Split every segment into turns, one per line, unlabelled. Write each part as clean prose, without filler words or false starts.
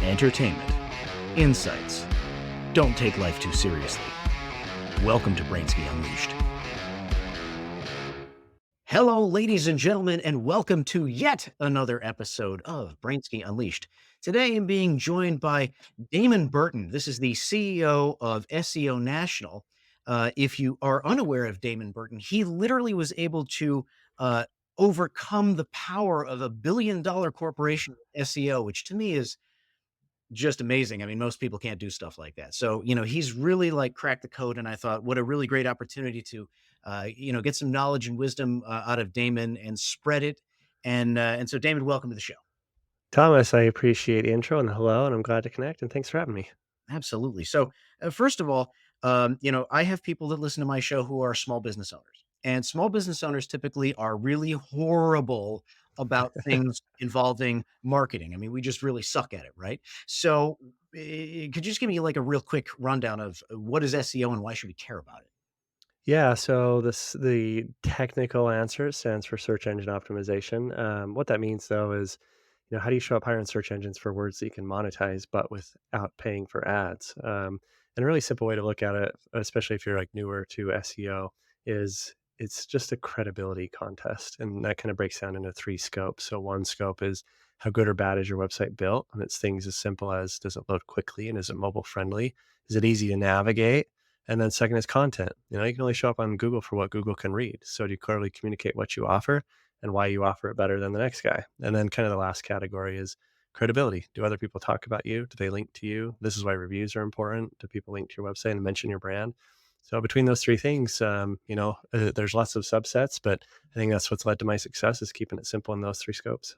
entertainment, insights. Don't take life too seriously. Welcome to Brainsky Unleashed. Hello, ladies and gentlemen, and welcome to yet another episode of Brainsky Unleashed. Today I'm being joined by Damon Burton. This is the CEO of SEO National. If you are unaware of Damon Burton, he literally was able to uh, overcome the power of a billion-dollar corporation, SEO, which to me is just amazing. I mean, most people can't do stuff like that. So, he's really like cracked the code. And I thought, what a really great opportunity to, get some knowledge and wisdom out of Damon and spread it. And so, Damon, welcome to the show.
Thomas, I appreciate the intro and hello, and I'm glad to connect and thanks for having me.
Absolutely. So, first of all, I have people that listen to my show who are small business owners, and small business owners typically are really horrible about things involving marketing. I mean, we just really suck at it, right? So, could you just give me like a real quick rundown of what is SEO and why should we care about it?
Yeah, so the technical answer stands for search engine optimization. What that means though is, how do you show up higher in search engines for words that you can monetize, but without paying for ads? And a really simple way to look at it, especially if you're like newer to SEO, is it's just a credibility contest, and that kind of breaks down into three scopes. So one scope is how good or bad is your website built, and it's things as simple as does it load quickly and is it mobile friendly? Is it easy to navigate? And then second is content. You can only show up on Google for what Google can read. So do you clearly communicate what you offer and why you offer it better than the next guy? And then kind of the last category is credibility. Do other people talk about you? Do they link to you? This is why reviews are important. Do people link to your website and mention your brand? So between those three things, there's lots of subsets, but I think that's what's led to my success is keeping it simple in those three scopes.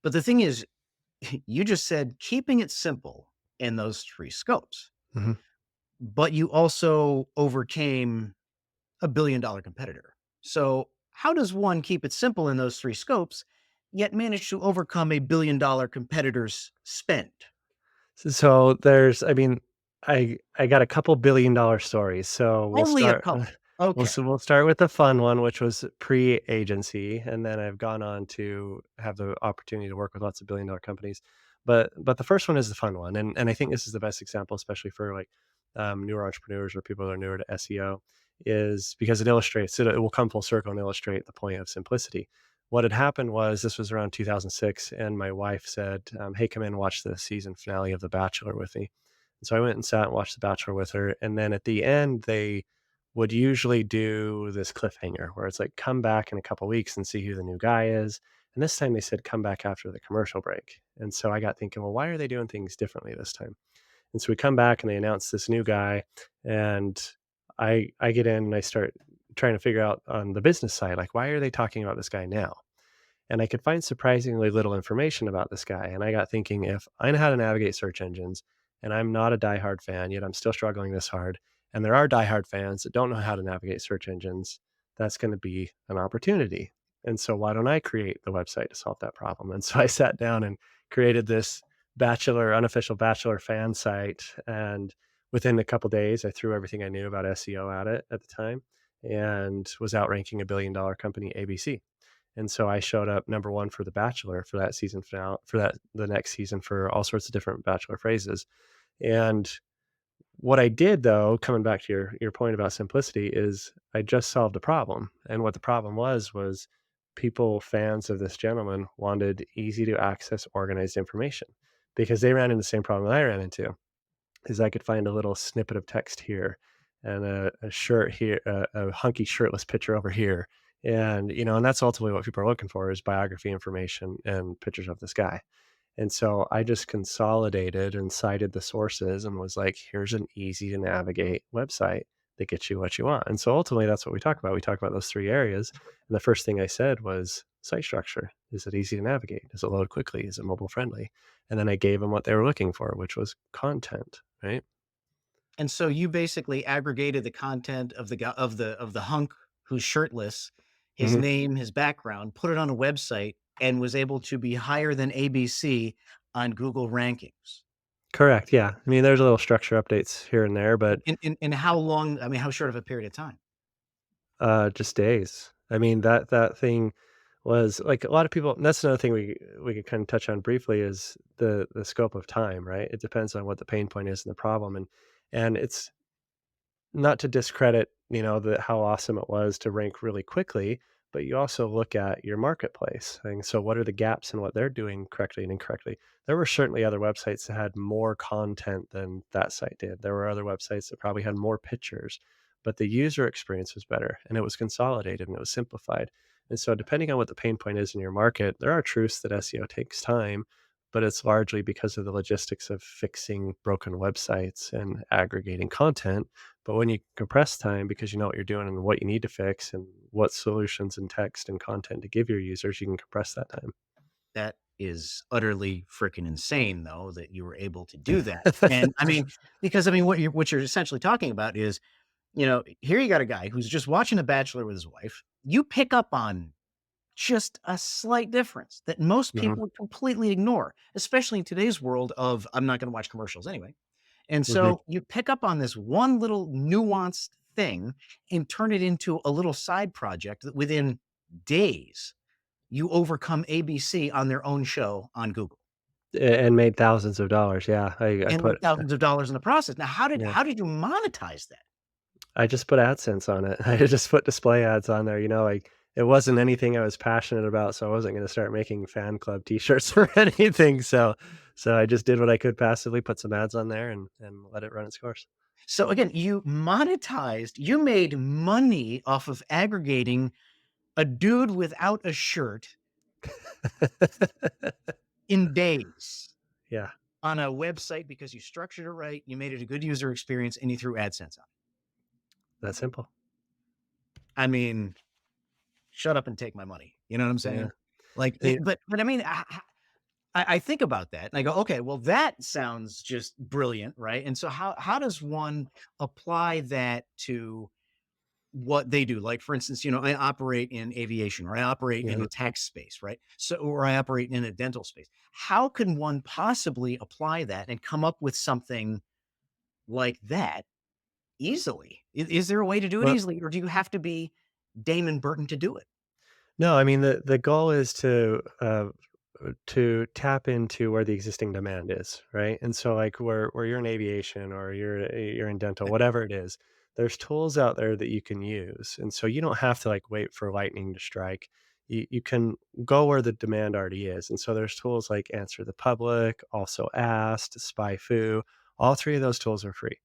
But the thing is, you just said keeping it simple in those three scopes,
Mhm.
but you also overcame a billion-dollar competitor. So, how does one keep it simple in those three scopes, yet manage to overcome a billion-dollar competitor's spend?
So there's, I mean, I got a couple $1 billion stories. So we'll
Only a
start.
couple.
We'll
Okay.
so we'll start with the fun one, which was pre-agency, and then I've gone on to have the opportunity to work with lots of billion-dollar companies. But the first one is the fun one, and I think this is the best example, especially for like newer entrepreneurs or people that are newer to SEO, is because it will come full circle and illustrate the point of simplicity. What had happened was this was around 2006, and my wife said, "Hey, come in and watch the season finale of The Bachelor with me." And so I went and sat and watched The Bachelor with her, and then at the end they would usually do this cliffhanger where it's like, come back in a couple weeks and see who the new guy is. And this time they said, come back after the commercial break. And so I got thinking, well, why are they doing things differently this time? And so we come back and they announce this new guy, and I get in and I start trying to figure out on the business side, like, why are they talking about this guy now? And I could find surprisingly little information about this guy. And I got thinking, if I know how to navigate search engines and I'm not a diehard fan, yet I'm still struggling this hard, and there are diehard fans that don't know how to navigate search engines, that's going to be an opportunity. And so why don't I create the website to solve that problem? And so I sat down and created this unofficial Bachelor fan site. And within a couple days, I threw everything I knew about SEO at it at the time and was outranking $1 billion company ABC. And so I showed up number 1 for The Bachelor for that season finale, for that the next season, for all sorts of different Bachelor phrases. And what I did though, coming back to your point about simplicity, is I just solved a problem. And what the problem was people, fans of this gentleman, wanted easy to access, organized information because they ran into the same problem that I ran into. Is I could find a little snippet of text here and a shirt here, a hunky shirtless picture over here. And that's ultimately what people are looking for is biography information and pictures of this guy. And so I just consolidated and cited the sources and was like, here's an easy to navigate website that gets you what you want. And so ultimately, that's what we talk about. We talk about those three areas. And the first thing I said was site structure. Is it easy to navigate? Does it load quickly? Is it mobile friendly? And then I gave them what they were looking for, which was content, right?
And so you basically aggregated the content of the guy of the hunk who's shirtless, his
Mhm.
name, his background, put it on a website, and was able to be higher than ABC on Google rankings.
Correct. Yeah. I mean, there's a little structure updates here and there, but
In how long? I mean, how short of a period of time?
just days. I mean, that thing was like a lot of people. And that's another thing we could kind of touch on briefly is the scope of time, right? It depends on what the pain point is and the problem, and it's not to discredit, how awesome it was to rank really quickly, but you also look at your marketplace. And so what are the gaps in what they're doing correctly and incorrectly? There were certainly other websites that had more content than that site did. There were other websites that probably had more pictures, but the user experience was better and it was consolidated and it was simplified. And so depending on what the pain point is in your market, there are truths that SEO takes time, but it's largely because of the logistics of fixing broken websites and aggregating content. But when you compress time because you know what you're doing and what you need to fix and what solutions and text and content to give your users, you can compress that time.
That is utterly freaking insane, though, that you were able to do that. And I mean, because I mean, what you're essentially talking about is, here you got a guy who's just watching The Bachelor with his wife. You pick up on just a slight difference that most
Mhm,
people would completely ignore, especially in today's world of I'm not going to watch commercials anyway. And
mhm.
so you pick up on this one little nuanced thing and turn it into a little side project that within days you overcome ABC on their own show on Google
And made thousands of dollars, yeah. I
and
put
make thousands of dollars in the process. Now, how did
yeah.
how did you monetize that?
I just put AdSense on it. I just put display ads on there, it wasn't anything I was passionate about, so I wasn't gonna start making fan club T-shirts or anything, so I just did what I could passively, put some ads on there and let it run its course.
So again, you made money off of aggregating a dude without a shirt in days
Yeah,
on a website because you structured it right, you made it a good user experience, and you threw AdSense on it.
that simple.
I mean, shut up and take my money. You know what I'm
Yeah.
saying? Like,
Eh
but I mean, I think about that and I go, okay, well, that sounds just brilliant, right? And so how does one apply that to what they do? Like, for instance, I operate in aviation, or I operate in
mhm.
the tax space, right? So, or I operate in a dental space. How can one possibly apply that and come up with something like that easily? Is there a way to do it
Well,
easily, or do you have to be Damon Burton to do it?
no, I mean, the goal is to tap into where the existing demand is, right? And so, like, where you're in aviation or you're in dental, whatever it is, there's tools out there that you can use, and so you don't have to, like, wait for lightning to strike. You can go where the demand already is, and so there's tools like Answer the Public, Also Asked, SpyFu. All 3 of those tools are free.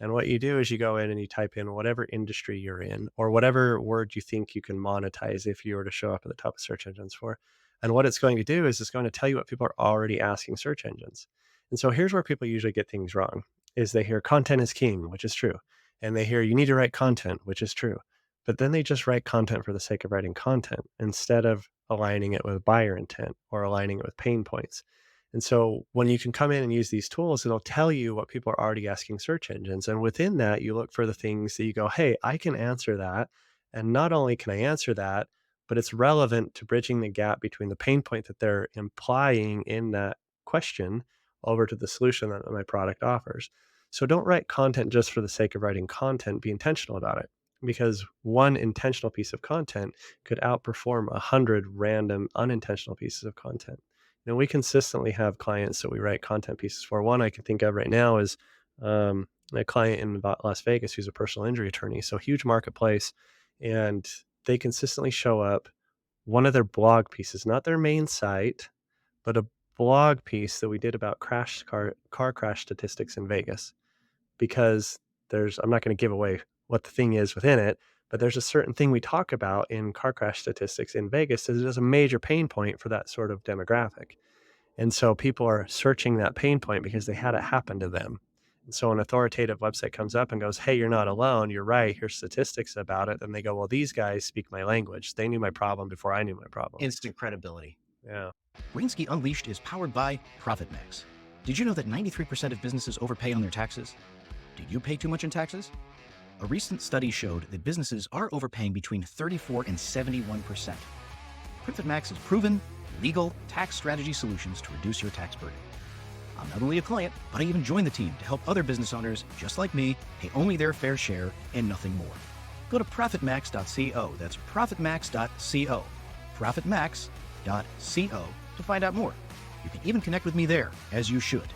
And what you do is you go in and you type in whatever industry you're in or whatever word you think you can monetize if you were to show up at the top of search engines for. And what it's going to do is it's going to tell you what people are already asking search engines. And so here's where people usually get things wrong is they hear content is king, which is true. And they hear you need to write content, which is true. But then they just write content for the sake of writing content instead of aligning it with buyer intent or aligning it with pain points. And so when you can come in and use these tools, it'll tell you what people are already asking search engines. And within that, you look for the things that you go, hey, I can answer that. And not only can I answer that, but it's relevant to bridging the gap between the pain point that they're implying in that question over to the solution that my product offers. So don't write content just for the sake of writing content, be intentional about it. Because one intentional piece of content could outperform 100 random unintentional pieces of content. We consistently have clients that we write content pieces for. One I can think of right now is a client in Las Vegas who's a personal injury attorney. So huge marketplace, and they consistently show up. One of their blog pieces, not their main site, but a blog piece that we did about car crash statistics in Vegas. Because I'm not going to give away what the thing is within it, but there's a certain thing we talk about in car crash statistics in Vegas that is a major pain point for that sort of demographic. And so people are searching that pain point because they had it happen to them. And so an authoritative website comes up and goes, hey, you're not alone. You're right. Here's statistics about it. And they go, well, these guys speak my language. They knew my problem before I knew my problem.
Instant credibility.
Yeah.
Brainsky Unleashed is powered by ProfitMax. Did you know that 93% of businesses overpay on their taxes? Do you pay too much in taxes? A recent study showed that businesses are overpaying between 34 and 71%. ProfitMax is proven, legal tax strategy solutions to reduce your tax burden. I'm not only a client, but I even joined the team to help other business owners, just like me, pay only their fair share and nothing more. Go to profitmax.co. That's profitmax.co. profitmax.co to find out more. You can even connect with me there, as you should.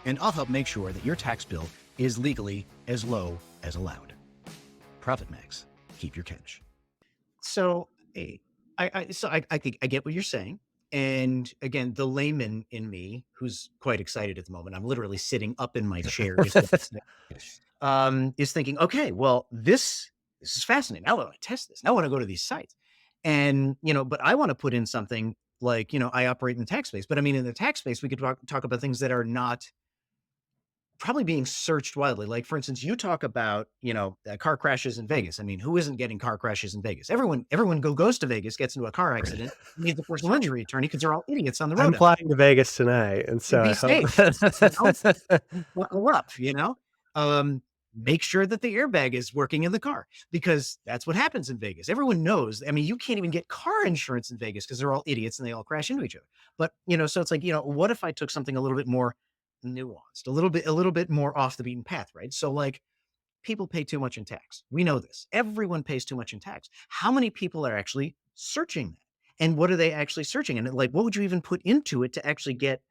And I'll help make sure that your tax bill is legally as low as allowed. Profit Max. Keep your cash. So I think I get what you're saying. And again, the layman in me, who's quite excited at the moment, I'm literally sitting up in my chair, just is thinking, okay, well, this is fascinating. I want to test this. I want to go to these sites. And, but I want to put in something like, I operate in the tax space, but I mean, in the tax space, we could talk about things that are not probably being searched widely. Like, for instance, you talk about, car crashes in Vegas. I mean, who isn't getting car crashes in Vegas? Everyone goes to Vegas, gets into a car accident, needs a personal injury attorney because they're all idiots on the
I'm
road out
flying to Vegas tonight, and
there.
so I
Be
hope.
safe, you know, buckle up. Um, make sure that the airbag is working in the car because that's what happens in Vegas. Everyone knows. I mean, you can't even get car insurance in Vegas because they're all idiots and they all crash into each other. But, so it's like, what if I took something a little bit more nuanced, a little bit more off the beaten path, right? So like people pay too much in tax. We know this. Everyone pays too much in tax. How many people are actually searching that? And what are they actually searching? And like, what would you even put into it to actually get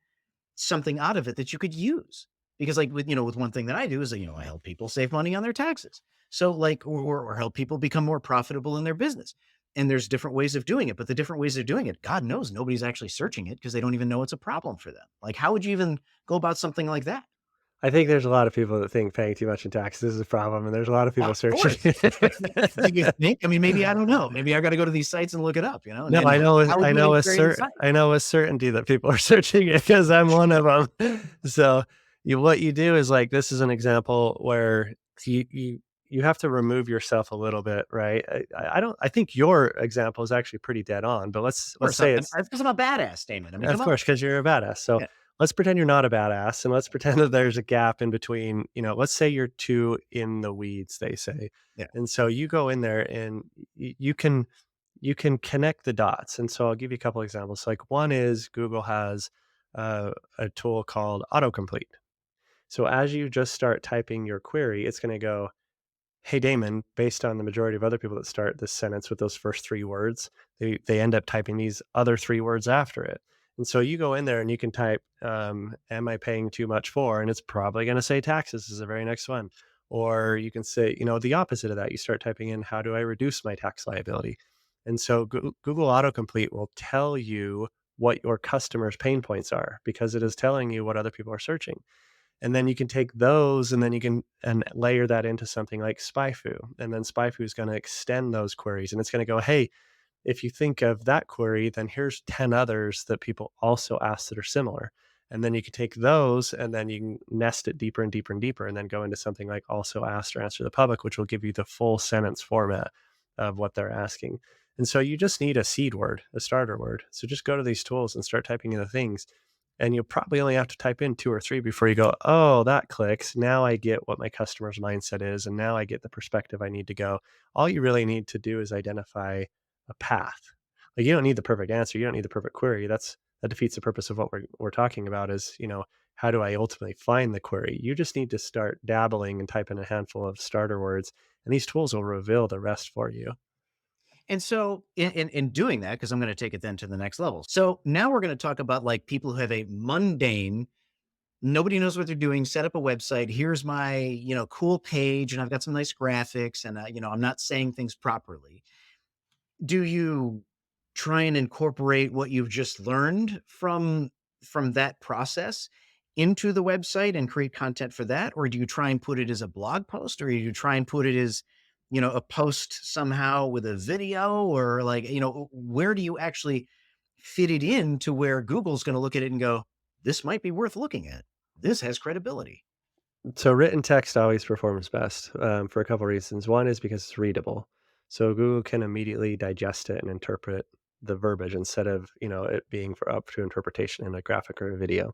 something out of it that you could use? Because like with one thing that I do is, I help people save money on their taxes. So like, or help people become more profitable in their business. And there's different ways of doing it, but the different ways of doing it, God knows nobody's actually searching it because they don't even know it's a problem for them. Like, how would you even go about something like that?
I think there's a lot of people that think paying too much in taxes is a problem, and there's a lot of people
Of
searching.
course. Do you think? I mean, maybe I don't know. Maybe I got to go to these sites and look it up, and
No,
then how would
I
you
know
even
with
query the site?
certainty that people are searching it because I'm one of them. So, what you do is like this is an example where you have to remove yourself a little bit, right? I think your example is actually pretty dead on, but
Of
let's
course,
say it's.
because I'm a badass, Damon. I mean,
Of
come on.
course, because you're a badass. So
Yeah,
let's pretend you're not a badass, and let's pretend that there's a gap in between. Let's say you're too in the weeds, they say,
yeah.
and so you go in there and you can connect the dots. And so I'll give you a couple examples. Like one is Google has a tool called autocomplete. So as you just start typing your query, it's going to go, "Hey Damon," based on the majority of other people that start this sentence with those first three words, they end up typing these other three words after it. And so you go in there and you can type, "Am I paying too much for?" And it's probably going to say taxes is the very next one. Or you can say, the opposite of that. You start typing in, "How do I reduce my tax liability?" And so Google Autocomplete will tell you what your customers' pain points are because it is telling you what other people are searching. And then you can take those and then you can and layer that into something like SpyFu. And then SpyFu is going to extend those queries and it's going to go, "Hey, if you think of that query, then here's 10 others that people also ask that are similar." And then you can take those and then you can nest it deeper and deeper and deeper and then go into something like also asked or answer the public, which will give you the full sentence format of what they're asking. And so you just need a seed word, a starter word. So just go to these tools and start typing in the things. And you'll probably only have to type in two or three before you go, "Oh, that clicks. Now I get what my customer's mindset is. And now I get the perspective I need to go." All you really need to do is identify a path. Like you don't need the perfect answer. You don't need the perfect query. That defeats the purpose of what we're talking about is, how do I ultimately find the query? You just need to start dabbling and type in a handful of starter words, and these tools will reveal the rest for you.
And so in doing that, because I'm going to take it then to the next level. So now we're going to talk about like people who have a mundane, nobody knows what they're doing, set up a website. Here's my, cool page and I've got some nice graphics and, I'm not saying things properly. Do you try and incorporate what you've just learned from that process into the website and create content for that? Or do you try and put it as a blog post or do you try and put it as, a post somehow with a video or like, where do you actually fit it in to where Google's going to look at it and go, this might be worth looking at. This has credibility.
So written text always performs best for a couple reasons. One is because it's readable. So Google can immediately digest it and interpret the verbiage instead of, it being for up to interpretation in a graphic or a video.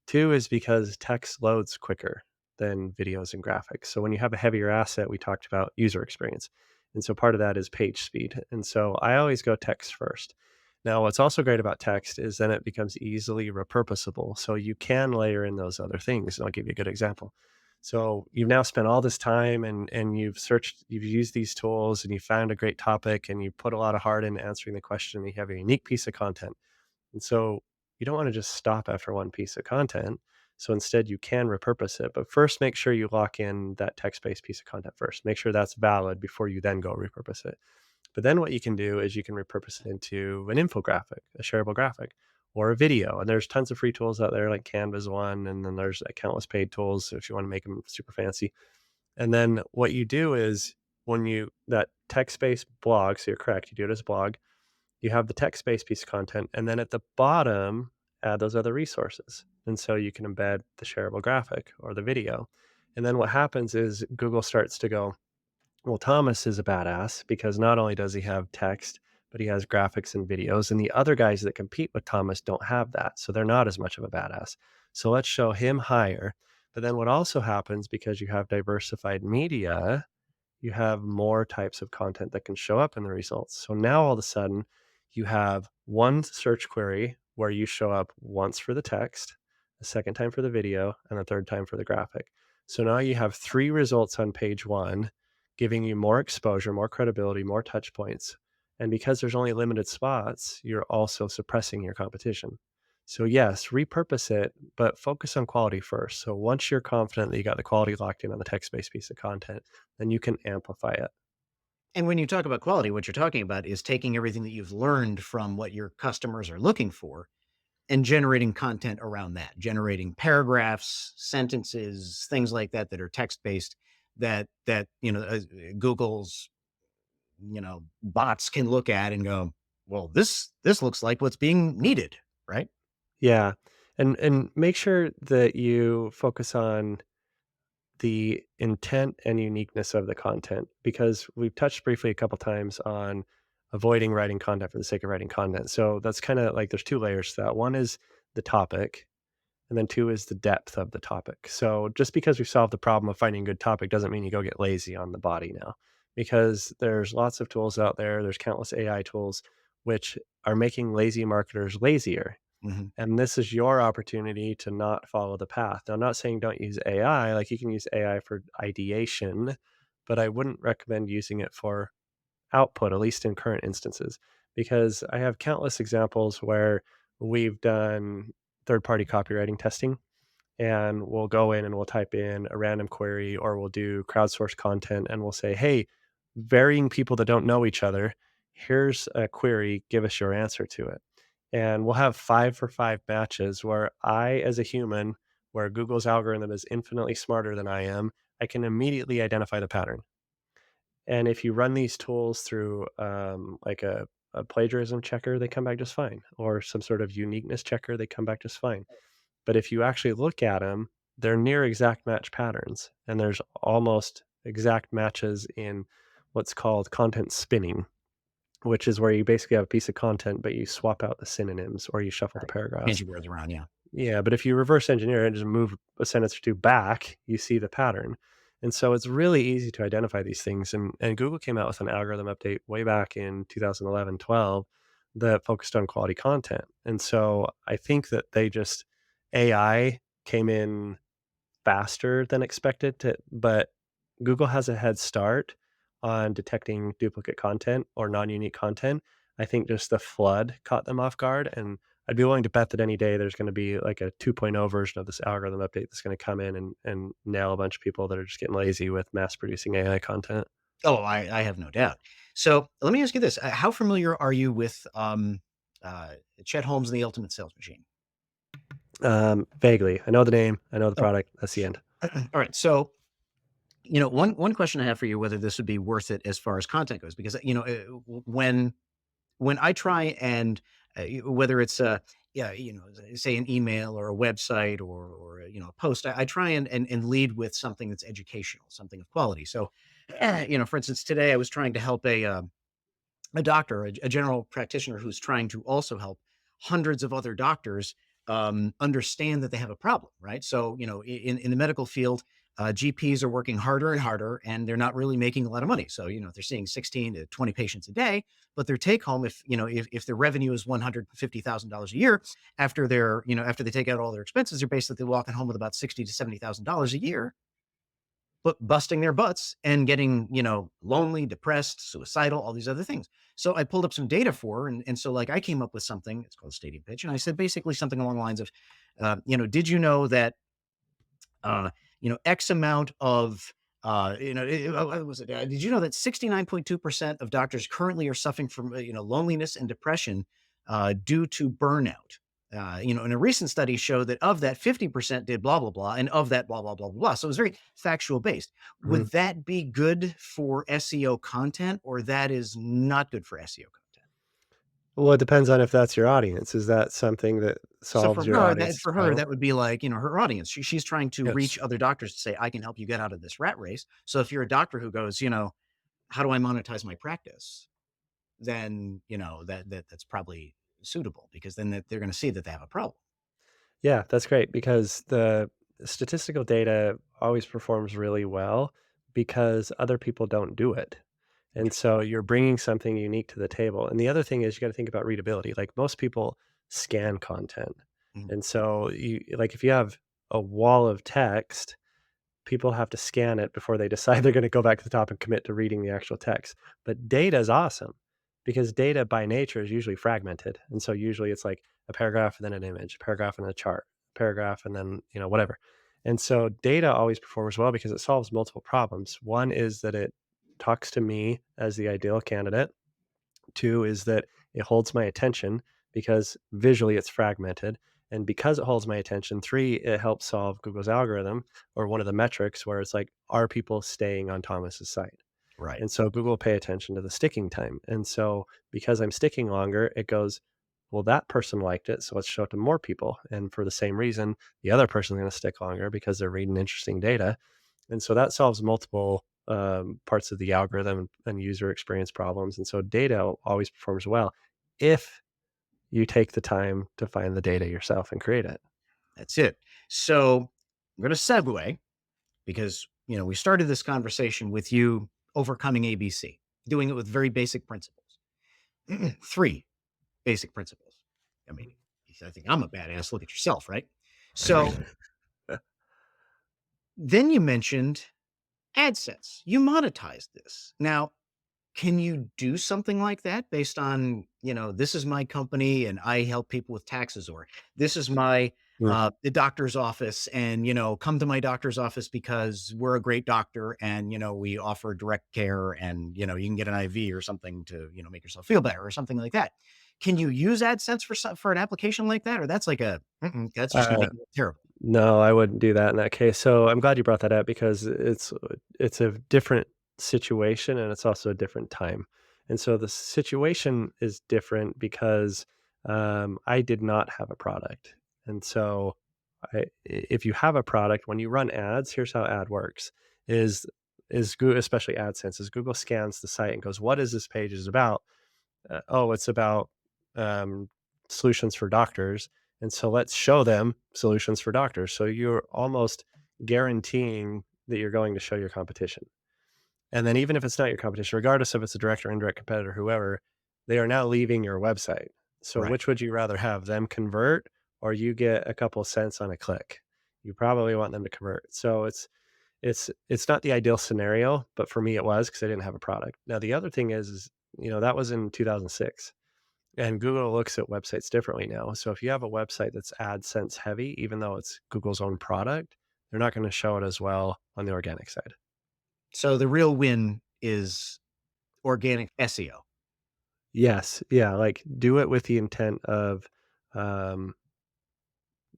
Two is because text loads quicker than videos and graphics. So when you have a heavier asset, we talked about user experience. And so part of that is page speed. And so I always go text first. Now, what's also great about text is then it becomes easily repurposable. So you can layer in those other things. And I'll give you a good example. So you've now spent all this time and you've searched, you've used these tools and you found a great topic and you put a lot of heart in answering the question. And you have a unique piece of content. And so you don't want to just stop after one piece of content. So instead, you can repurpose it. But first, make sure you lock in that text based piece of content first. Make sure that's valid before you then go repurpose it. But then what you can do is you can repurpose it into an infographic, a shareable graphic, or a video. And there's tons of free tools out there, like Canva's one, and then there's countless paid tools if you want to make them super fancy. And then what you do is when you that text based blog, so you're correct, you do it as a blog, you have the text-based piece of content, and then at the bottom, add those other resources. And so you can embed the shareable graphic or the video. And then what happens is Google starts to go, well, Thomas is a badass because not only does he have text, but he has graphics and videos. And the other guys that compete with Thomas don't have that. So they're not as much of a badass. So let's show him higher. But then what also happens because you have diversified media, you have more types of content that can show up in the results. So now all of a sudden, you have one search query where you show up once for the text, a second time for the video, and a third time for the graphic. So now you have three results on page one, giving you more exposure, more credibility, more touch points. And because there's only limited spots, you're also suppressing your competition. So, yes, repurpose it, but focus on quality first. So, once you're confident that you got the quality locked in on the text based piece of content, then you can amplify it.
And when you talk about quality, what you're talking about is taking everything that you've learned from what your customers are looking for and generating content around that, generating paragraphs, sentences, things like that that are text-based that, Google's, bots can look at and go, "Well, this looks like what's being needed," right?
Yeah. And make sure that you focus on the intent and uniqueness of the content because we've touched briefly a couple times on avoiding writing content for the sake of writing content. So that's kind of like there's two layers to that. One is the topic, and then two is the depth of the topic. So just because we solved the problem of finding a good topic doesn't mean you go get lazy on the body now, because there's lots of tools out there. There's countless AI tools which are making lazy marketers lazier.
Mhm.
And this is your opportunity to not follow the path. Now, I'm not saying don't use AI, like you can use AI for ideation, but I wouldn't recommend using it for output, at least in current instances, because I have countless examples where we've done third party copywriting testing and we'll go in and we'll type in a random query or we'll do crowdsourced content and we'll say, hey, varying people that don't know each other, here's a query, give us your answer to it. And we'll have 5 for 5 matches where I, as a human, where Google's algorithm is infinitely smarter than I am, I can immediately identify the pattern. And if you run these tools through like a plagiarism checker, they come back just fine, or some sort of uniqueness checker, they come back just fine. But if you actually look at them, they're near exact match patterns, and there's almost exact matches in what's called content spinning, which is where you basically have a piece of content, but you swap out the synonyms or you shuffle the
Right.
paragraphs.
Change your words around, yeah.
Yeah, but if you reverse engineer it and just move a sentence or two back, you see the pattern. And so it's really easy to identify these things. And Google came out with an algorithm update way back in 2011, 12 that focused on quality content. And so I think that they just AI came in faster than expected to, but Google has a head start on detecting duplicate content or non-unique content. I think just the flood caught them off guard, and I'd be willing to bet that any day there's going to be like a 2.0 version of this algorithm update that's going to come in and nail a bunch of people that are just getting lazy with mass producing AI content.
Oh, I have no doubt. So let me ask you this: how familiar are you with Chet Holmes and the Ultimate Sales Machine?
Vaguely, I know the name, I know the
Oh,
product. That's the end.
all right. So one question I have for you, whether this would be worth it as far as content goes, because when I try and whether it's yeah, say an email or a website or a post, I try and lead with something that's educational, something of quality. So, for instance, today I was trying to help a doctor, a general practitioner who's trying to also help hundreds of other doctors understand that they have a problem, right? So, in the medical field, GPs are working harder and harder, and they're not really making a lot of money. So, they're seeing 16 to 20 patients a day, but their take home, if their revenue is $150,000 a year, after they take out all their expenses, they're basically walking home with about $60 to $70,000 a year. but busting their butts and getting, lonely, depressed, suicidal, all these other things. So I pulled up some data for her. And so like I came up with something, it's called a stadium pitch. And I said basically something along the lines of, did you know that uh, X amount of, what was it? Did you know that 69.2% of doctors currently are suffering from, loneliness and depression due to burnout? And a recent study showed that of that 50% did blah, blah, blah, and of that blah, blah, blah, blah, blah. So it was very factual based.
Mhm.
Would that be good for SEO content or that is not good for SEO content?
Well, it depends on if that's your audience. Is that something that
So
solves your audience's
for her,
problem?
that would be like, her audience. She's trying to
Yes.
reach other doctors to say, I can help you get out of this rat race. So if you're a doctor who goes, how do I monetize my practice? Then, that's probably suitable because then they're going to see that they have a problem.
Yeah, that's great because the statistical data always performs really well because other people don't do it. And
Interesting.
so you're bringing something unique to the table. And the other thing is you got to think about readability. Like most people scan content.
Mhm.
And so like if you have a wall of text, people have to scan it before they decide they're going to go back to the top and commit to reading the actual text. But data is awesome because data by nature is usually fragmented. And so usually it's like a paragraph and then an image, a paragraph and a chart, paragraph and then, whatever. And so data always performs well because it solves multiple problems. One is that it talks to me as the ideal candidate. Two is that it holds my attention because visually it's fragmented. And because it holds my attention, three, it helps solve Google's algorithm or one of the metrics where it's like, are people staying on Thomas's site?
Right.
And so Google will pay attention to the sticking time. And so because I'm sticking longer, it goes, well, that person liked it. So let's show it to more people. And for the same reason, the other person's going to stick longer because they're reading interesting data. And so that solves multiple parts of the algorithm and user experience problems. And so data always performs well if you take the time to find the data yourself and create it.
That's it. So I'm going to segue because, we started this conversation with you overcoming ABC, doing it with very basic principles. Three basic principles. I mean, I think I'm a badass. Look at yourself, right? So then you mentioned AdSense. You monetized this. Now, can you do something like that based on, this is my company and I help people with taxes, or this is my
Mm.
the doctor's office and, come to my doctor's office because we're a great doctor and, we offer direct care and, you can get an IV or something to, make yourself feel better or something like that. Can you use AdSense for an application like that? Or that's like that's just going to
Uh,
make you look terrible.
no, I wouldn't do that in that case. So I'm glad you brought that up because it's a different situation and it's also a different time. And so the situation is different because I did not have a product. And so if you have a product, when you run ads, here's how ad works: is Google, especially AdSense, is Google scans the site and goes, "What is this page is about?" Oh, it's about um, solutions for doctors. And so let's show them solutions for doctors. So you're almost guaranteeing that you're going to show your competition. And then even if it's not your competition, regardless if it's a direct or indirect competitor, whoever, they are now leaving your website. So
Right.
which would you rather have them convert or you get a couple cents on a click? You probably want them to convert. So it's not the ideal scenario, but for me it was because I didn't have a product. Now the other thing is that was in 2006. And Google looks at websites differently now. So if you have a website that's AdSense heavy, even though it's Google's own product, they're not going to show it as well on the organic side.
So the real win is organic SEO.
Yes, yeah, like do it with the intent of um,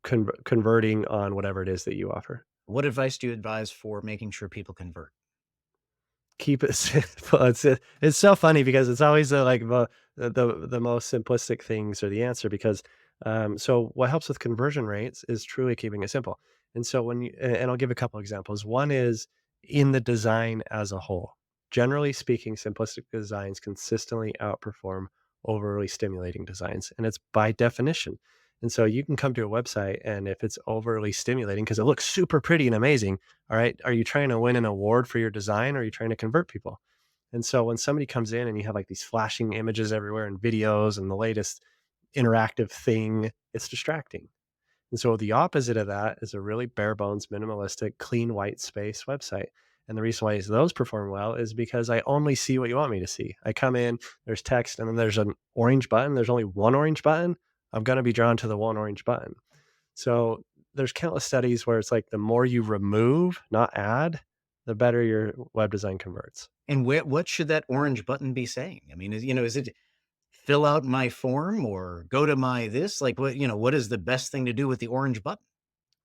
converting on whatever it is that you offer.
What advice do you advise for making sure people convert?
Keep it simple. It's so funny because it's always the most simplistic things are the answer because so what helps with conversion rates is truly keeping it simple. And so and I'll give a couple examples. One is in the design as a whole. Generally speaking, simplistic designs consistently outperform overly stimulating designs, and it's by definition. And so you can come to a website and if it's overly stimulating because it looks super pretty and amazing, all right. Are you trying to win an award for your design or are you trying to convert people? And so when somebody comes in and you have like these flashing images everywhere and videos and the latest interactive thing, it's distracting. And so the opposite of that is a really bare bones, minimalistic, clean white space website. And the reason why those perform well is because I only see what you want me to see. I come in, there's text, and then there's an orange button. There's only one orange button. I'm going to be drawn to the one orange button. So there's countless studies where it's like the more you remove, not add, the better your web design converts.
And what should that orange button be saying? I mean, is it fill out my form or go to my this? Like what is the best thing to do with the orange button?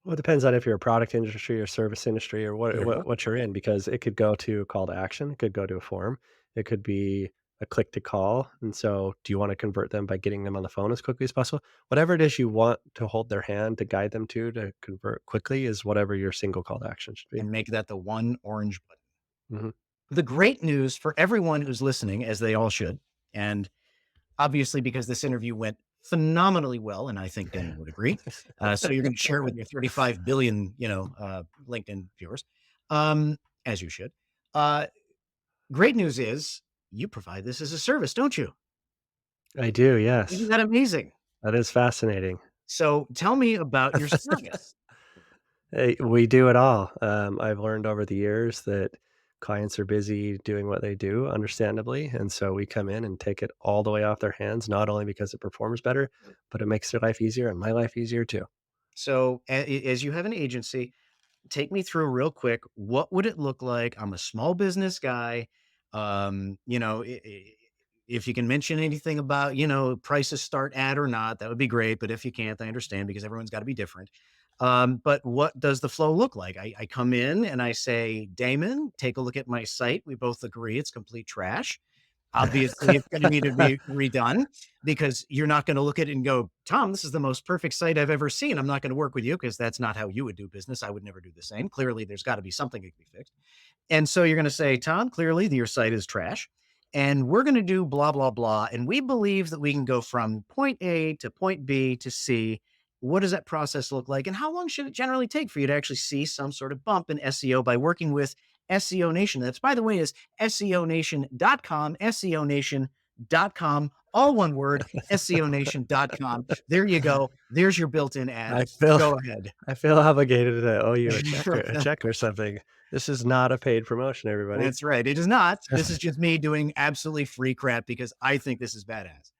Well, it depends on if you're a product industry or service industry or what
There you
what
go.
what you're in, because it could go to a call to action, it could go to a form, it could be a click to call. And so, do you want to convert them by getting them on the phone as quickly as possible? Whatever it is you want to hold their hand to guide them to convert quickly is whatever your single call to action should be.
And make that the one orange button.
Mhm.
The great news for everyone who's listening, as they all should, and obviously because this interview went phenomenally well, and I think Damon would agree. So you're going to share it with your 35 billion, LinkedIn viewers, as you should. Uh, Great news is you provide this as a service, don't you?
I do,
Isn't
yes.
that amazing?
That is fascinating.
So tell me about your service.
Hey, we do it all. I've learned over the years that clients are busy doing what they do, understandably. And so we come in and take it all the way off their hands, not only because it performs better, but it makes their life easier and my life easier too.
So as you have an agency, take me through real quick. What would it look like? I'm a small business guy. If you can mention anything about, prices start at or not, that would be great. But if you can't, I understand because everyone's got to be different. But what does the flow look like? I come in and I say, Damon, take a look at my site. We both agree it's complete trash. Obviously, it's going to need to be redone because you're not going to look at it and go, Tom, this is the most perfect site I've ever seen. I'm not going to work with you because that's not how you would do business. I would never do the same. Clearly, there's got to be something that can be fixed. And so you're going to say, Tom, clearly your site is trash. And we're going to do blah, blah, blah. And we believe that we can go from point A to point B to C. What does that process look like? And how long should it generally take for you to actually see some sort of bump in SEO by working with SEO Nation? That's, by the way, is SEOnation.com, SEOnation.com, all one word, SEOnation.com. There you go. There's your built in ad.
I feel
Go ahead.
I feel obligated to owe you a check or something. This is not a paid promotion, everybody.
That's right. It is not. This is just me doing absolutely free crap because I think this is badass.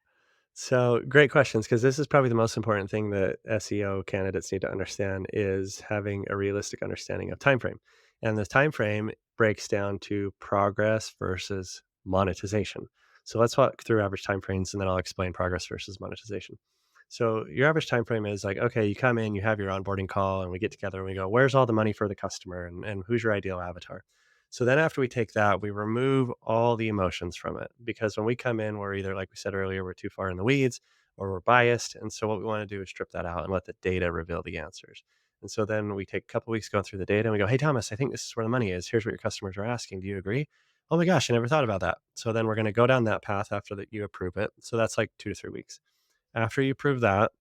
So great questions, because this is probably the most important thing that SEO candidates need to understand is having a realistic understanding of time frame. And the time frame breaks down to progress versus monetization. So let's walk through average time frames and then I'll explain progress versus monetization. So your average time frame is like, okay, you come in, you have your onboarding call, and we get together and we go, where's all the money for the customer and who's your ideal avatar? So then after we take that, we remove all the emotions from it, because when we come in, we're either, like we said earlier, we're too far in the weeds or we're biased. And so what we want to do is strip that out and let the data reveal the answers. And so then we take a couple weeks going through the data and we go, hey, Thomas, I think this is where the money is. Here's what your customers are asking. Do you agree? Oh my gosh, I never thought about that. So then we're going to go down that path after that you approve it. So that's like 2 to 3 weeks. After you approve that,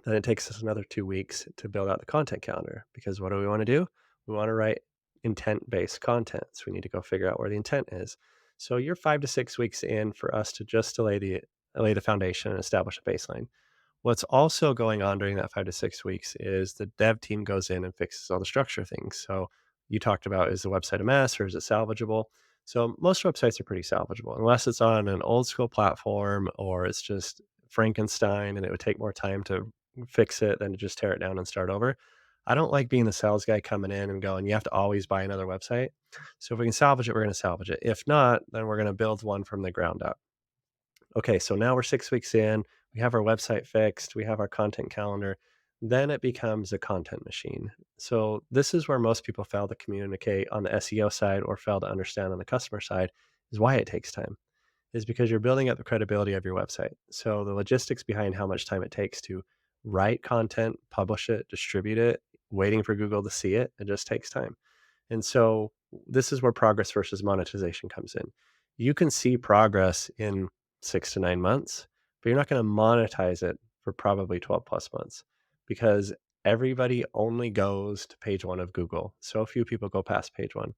then it takes us another 2 weeks to build out the content calendar, because what do we want to do? We want to write intent based content. So we need to go figure out where the intent is. So you're 5 to 6 weeks in for us to just to lay the foundation and establish a baseline. What's also going on during that 5 to 6 weeks is the dev team goes in and fixes all the structure things. So you talked about, is the website a mess or is it salvageable? So most websites are pretty salvageable unless it's on an old school platform or it's just Frankenstein and it would take more time to fix it than to just tear it down and start over. I don't like being the sales guy coming in and going, you have to always buy another website. So if we can salvage it, we're going to salvage it. If not, then we're going to build one from the ground up. Okay, so now we're 6 weeks in, we have our website fixed, we have our content calendar, then it becomes a content machine. So this is where most people fail to communicate on the SEO side or fail to understand on the customer side, is why it takes time, is because you're building up the credibility of your website. So the logistics behind how much time it takes to write content, publish it, distribute it, waiting for Google to see it, it just takes time. And so this is where progress versus monetization comes in. You can see progress in 6 to 9 months, but you're not going to monetize it for probably 12 plus months, because everybody only goes to page one of Google. So few people go past page one.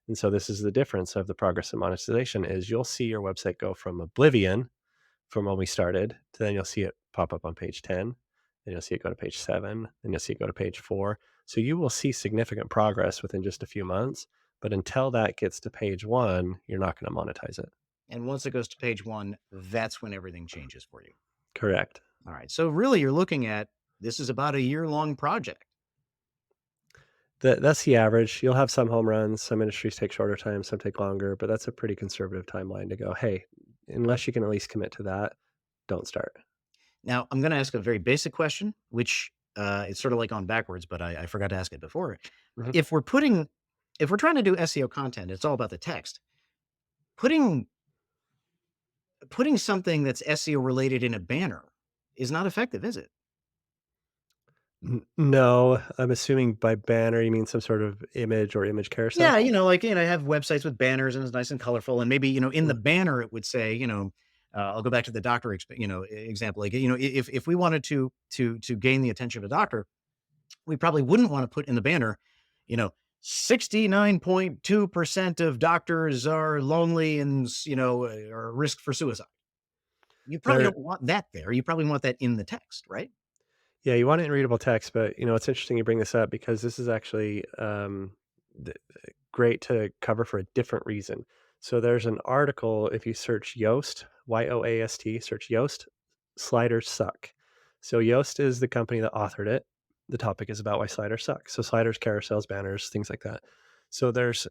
And so this is the difference of the progress and monetization, is you'll see your website go from oblivion from when we started to then you'll see it pop up on page 10, then you'll see it go to page 7, then you'll see it go to page 4. So you will see significant progress within just a few months, But until that gets to page one, you're not going to monetize it.
And once it goes to page one, that's when everything changes for you.
Correct.
All right. So really you're looking at this is about a year-long project.
That's the average. You'll have some home runs. Some industries take shorter time, some take longer, but that's a pretty conservative timeline to go, hey, unless you can at least commit to that, don't start.
Now, I'm going to ask a very basic question, which it's sort of like on backwards, but I forgot to ask it before.
Mhm.
If we're putting, if we're trying to do SEO content, it's all about the text. Putting putting something that's SEO related in a banner is not effective, is it?
No, I'm assuming by banner you mean some sort of image or image
Yeah,
carousel.
I have websites with banners and it's nice and colorful, and maybe in the
Mm.
banner it would say, I'll go back to the doctor, example. Like, if we wanted to gain the attention of a doctor, we probably wouldn't want to put in the banner, you know, 69.2% of doctors are lonely and, are at risk for suicide. You probably
There
don't want that there. You probably want that in the text, right?
Yeah, you want it in readable text, but, it's interesting you bring this up because this is actually, th great to cover for a different reason. So there's an article, if you search Yoast, Yoast, search Yoast, sliders suck. So Yoast is the company that authored it. The topic is about why sliders suck. So sliders, carousels, banners, things like that. So there's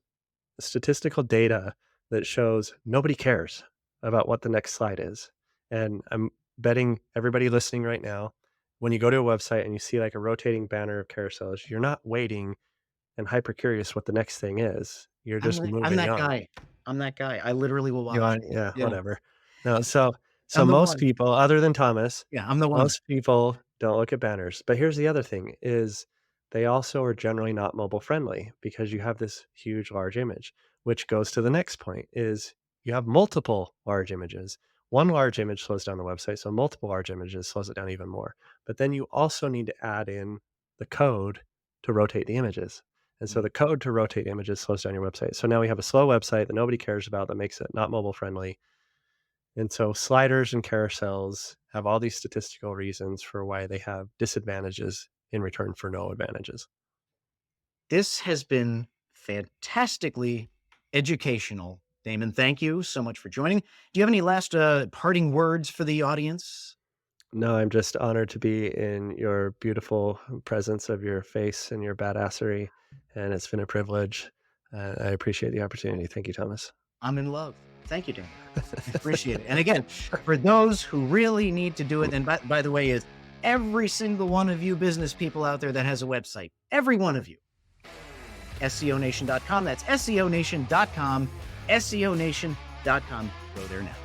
statistical data that shows nobody cares about what the next slide is. And I'm betting everybody listening right now, when you go to a website and you see like a rotating banner of carousels, you're not waiting and hyper curious what the next thing is. You're just
I'm
moving
that
on.
guy. I'm that guy. I literally will
You
watch.
want, yeah,
Yeah.
whatever. No, so
I'm the
most
one.
people, other than Thomas,
Yeah, I'm the one.
most people don't look at banners. But here's the other thing is they also are generally not mobile friendly because you have this huge large image, which goes to the next point is you have multiple large images. One large image slows down the website, so multiple large images slows it down even more. But then you also need to add in the code to rotate the images. And so
Mm.
the code to rotate images slows down your website. So now we have a slow website that nobody cares about that makes it not mobile friendly, and so sliders and carousels have all these statistical reasons for why they have disadvantages in return for no advantages.
This has been fantastically educational, Damon. Thank you so much for joining. Do you have any last parting words for the audience?
No, I'm just honored to be in your beautiful presence of your face and your badassery, and it's been a privilege. I appreciate the opportunity. Thank you, Thomas.
I'm in love. Thank you, Damon. I appreciate it. And again, for those who really need to do it, and by the way, is every single one of you business people out there that has a website, every one of you, SEOnation.com. That's SEOnation.com, SEOnation.com. Go there now.